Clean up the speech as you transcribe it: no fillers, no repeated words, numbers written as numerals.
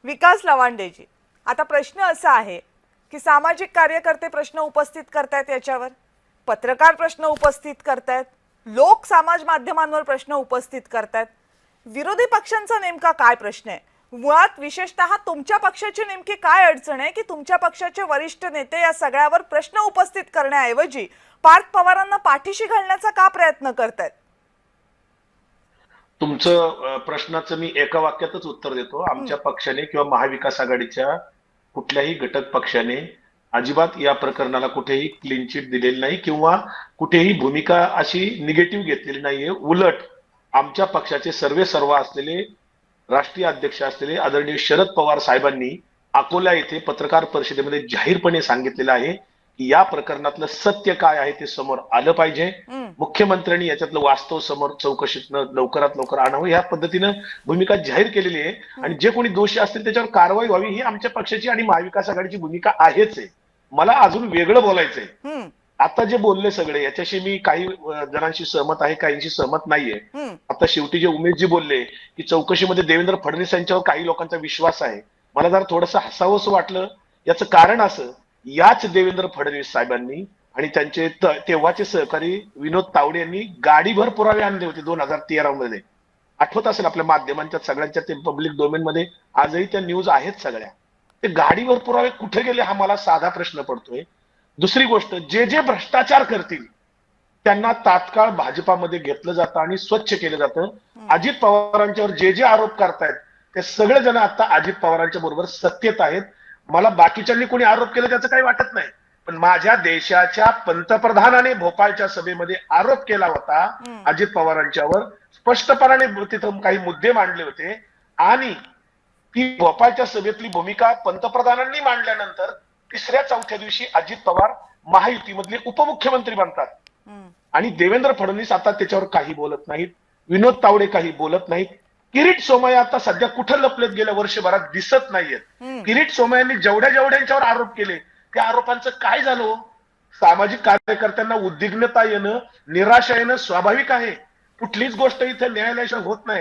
विकास लवांडेजी, आता प्रश्न असा आहे की सामाजिक कार्यकर्ते प्रश्न उपस्थित करतायत, याच्यावर पत्रकार प्रश्न उपस्थित करतायत, लोक समाज माध्यमांवर प्रश्न उपस्थित करतायत. विरोधी पक्षांचा नेमका काय प्रश्न आहे? मुळात विशेषतः तुमच्या पक्षाची नेमकी काय अडचण आहे की तुमच्या पक्षाचे वरिष्ठ नेते या सगळ्यावर प्रश्न उपस्थित करण्याऐवजी पार्थ पवारांना पाठीशी घालण्याचा का प्रयत्न करतायत? तुमचं प्रश्नाचं मी एका वाक्यातच उत्तर देतो. आमच्या पक्षाने किंवा महाविकास आघाडीच्या कुठल्याही घटक पक्षाने अजिबात या प्रकरणाला कुठेही क्लीन चिट दिलेली नाही किंवा कुठेही भूमिका अशी निगेटिव्ह घेतलेली नाहीये. उलट आमच्या पक्षाचे सर्वे सर्व असलेले राष्ट्रीय अध्यक्ष असलेले आदरणीय शरद पवार साहेबांनी अकोला येथे पत्रकार परिषदेमध्ये जाहीरपणे सांगितलेलं आहे की या प्रकरणातलं सत्य काय आहे ते समोर आलं पाहिजे. मुख्यमंत्र्यांनी याच्यातलं वास्तव समोर चौकशीतनं लवकरात लवकर आणावं या पद्धतीनं भूमिका जाहीर केलेली आहे. आणि जे कोणी दोषी असतील त्याच्यावर कारवाई व्हावी ही आमच्या पक्षाची आणि महाविकास आघाडीची भूमिका आहेच आहे. मला अजून वेगळं बोलायचंय. आता जे बोलले सगळे याच्याशी मी काही जणांशी सहमत आहे, काहींशी सहमत नाहीये. आता शेवटी जे उमेशजी बोलले की चौकशीमध्ये देवेंद्र फडणवीस यांच्यावर काही लोकांचा विश्वास आहे, मला जरा थोडंसं हसावंसं वाटलं. याचं कारण असं, याच देवेंद्र फडणवीस साहेबांनी आणि त्यांचे तेव्हाचे सहकारी विनोद तावडे यांनी गाडीभर पुरावे आणले होते 2013 मध्ये. आठवत असेल आपल्या माध्यमांच्या सगळ्यांच्या, ते पब्लिक डोमेन मध्ये आजही त्या न्यूज आहेत सगळ्या. ते गाडीभर पुरावे कुठे गेले हा मला साधा प्रश्न पडतोय. दुसरी गोष्ट, जे जे भ्रष्टाचार करतील त्यांना तात्काळ भाजपामध्ये घेतलं जातं आणि स्वच्छ केलं जातं. अजित पवारांच्यावर जे जे आरोप करतायत ते सगळे जण आता अजित पवारांच्या बरोबर सत्तेत आहेत. मला बाकीच्यांनी कोणी आरोप केला त्याचं काही वाटत नाही, पण माझ्या देशाच्या पंतप्रधानाने भोपाळच्या सभेमध्ये आरोप केला होता अजित पवारांच्यावर. स्पष्टपणाने तिथं काही मुद्दे मांडले होते आणि ती भोपाळच्या सभेतली भूमिका पंतप्रधानांनी मांडल्यानंतर तिसऱ्या चौथ्या दिवशी अजित पवार महायुतीमधले उपमुख्यमंत्री बनतात. आणि देवेंद्र फडणवीस आता त्याच्यावर काही बोलत नाहीत, विनोद तावडे काही बोलत नाहीत. किरीट सोमय्या आता सध्या कुठं लपलेत गेल्या वर्षभरात दिसत नाहीयेत. किरीट सोमय्यांनी जेवढ्यांच्यावर आरोप केले त्या आरोपांचं काय झालं? सामाजिक कार्यकर्त्यांना उद्विग्नता येणं, निराशा येणं स्वाभाविक आहे. कुठलीच गोष्ट इथे न्यायालयाशिवाय होत नाही.